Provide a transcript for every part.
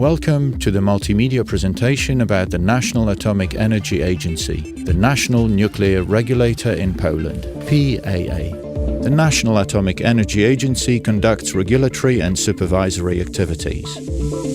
Welcome to the multimedia presentation about the National Atomic Energy Agency, the National Nuclear Regulator in Poland, PAA. The National Atomic Energy Agency conducts regulatory and supervisory activities.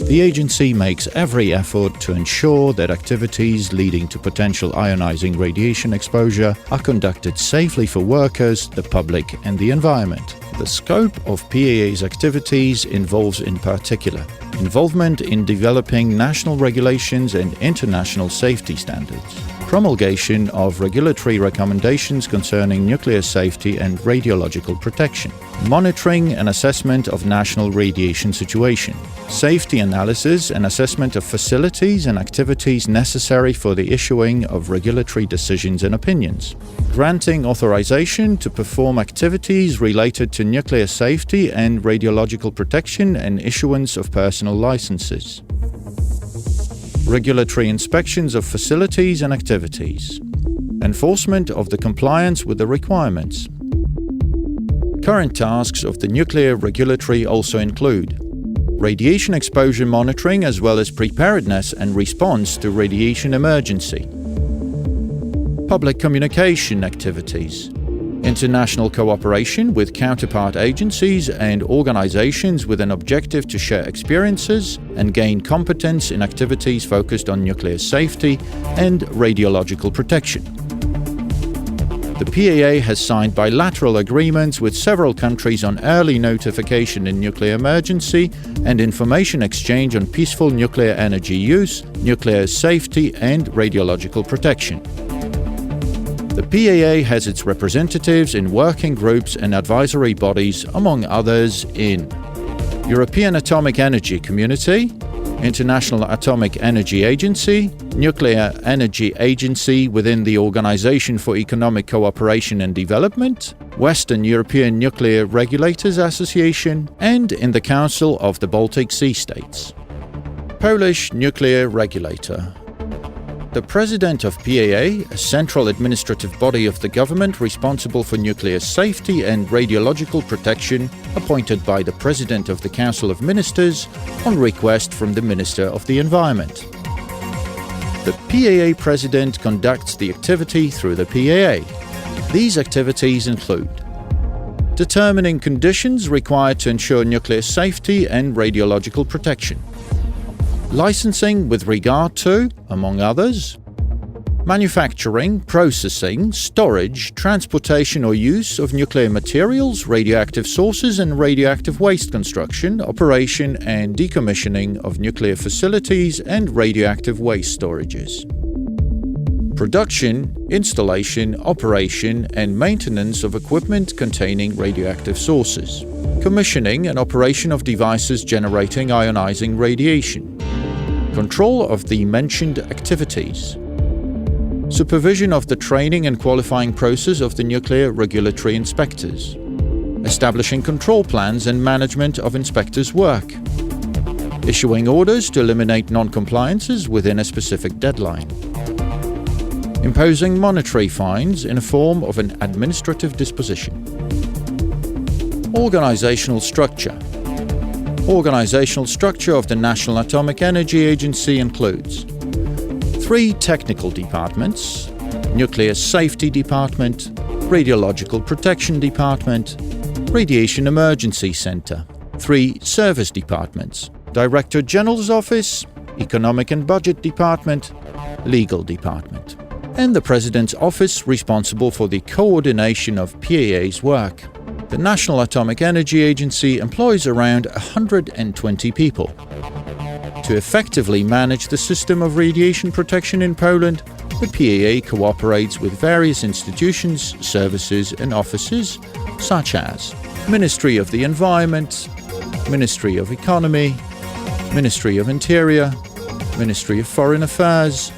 The agency makes every effort to ensure that activities leading to potential ionizing radiation exposure are conducted safely for workers, the public, and the environment. The scope of PAA's activities involves, in particular, involvement in developing national regulations and international safety standards, promulgation of regulatory recommendations concerning nuclear safety and radiological protection, monitoring and assessment of national radiation situation, safety analysis and assessment of facilities and activities necessary for the issuing of regulatory decisions and opinions, granting authorization to perform activities related to nuclear safety and radiological protection and issuance of personal licenses, regulatory inspections of facilities and activities, enforcement of the compliance with the requirements. Current tasks of the nuclear regulatory also include radiation exposure monitoring as well as preparedness and response to radiation emergency, public communication activities, international cooperation with counterpart agencies and organizations with an objective to share experiences and gain competence in activities focused on nuclear safety and radiological protection. The PAA has signed bilateral agreements with several countries on early notification in nuclear emergency and information exchange on peaceful nuclear energy use, nuclear safety, and radiological protection. The PAA has its representatives in working groups and advisory bodies, among others, in European Atomic Energy Community, International Atomic Energy Agency, Nuclear Energy Agency within the Organization for Economic Cooperation and Development, Western European Nuclear Regulators Association, and in the Council of the Baltic Sea States. Polish Nuclear Regulator. The President of PAA, a central administrative body of the government responsible for nuclear safety and radiological protection, appointed by the President of the Council of Ministers on request from the Minister of the Environment. The PAA President conducts the activity through the PAA. These activities include determining conditions required to ensure nuclear safety and radiological protection, licensing with regard to, among others, manufacturing, processing, storage, transportation or use of nuclear materials, radioactive sources and radioactive waste construction, operation and decommissioning of nuclear facilities and radioactive waste storages. Production, installation, operation and maintenance of equipment containing radioactive sources. Commissioning and operation of devices generating ionizing radiation. Control of the mentioned activities. Supervision of the training and qualifying process of the nuclear regulatory inspectors. Establishing control plans and management of inspectors' work. Issuing orders to eliminate non-compliances within a specific deadline. Imposing monetary fines in a form of an administrative disposition. Organizational structure. Organizational structure of the National Atomic Energy Agency includes 3 technical departments: Nuclear Safety Department, Radiological Protection Department, Radiation Emergency Center, 3 service departments: Director General's Office, Economic and Budget Department, Legal Department, and the President's Office responsible for the coordination of PAA's work. The National Atomic Energy Agency employs around 120 people. To effectively manage the system of radiation protection in Poland, the PAA cooperates with various institutions, services and offices such as Ministry of the Environment, Ministry of Economy, Ministry of Interior, Ministry of Foreign Affairs,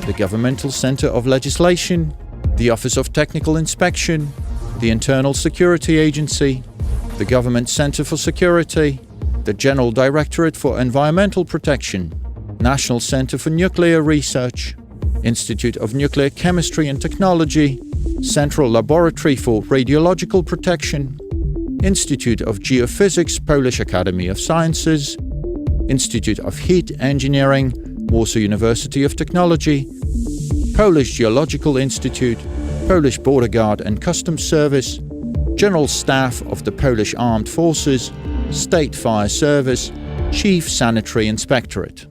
the Governmental Center of Legislation, the Office of Technical Inspection, the Internal Security Agency, the Government Center for Security, the General Directorate for Environmental Protection, National Center for Nuclear Research, Institute of Nuclear Chemistry and Technology, Central Laboratory for Radiological Protection, Institute of Geophysics, Polish Academy of Sciences, Institute of Heat Engineering, Warsaw University of Technology, Polish Geological Institute, Polish Border Guard and Customs Service, General Staff of the Polish Armed Forces, State Fire Service, Chief Sanitary Inspectorate.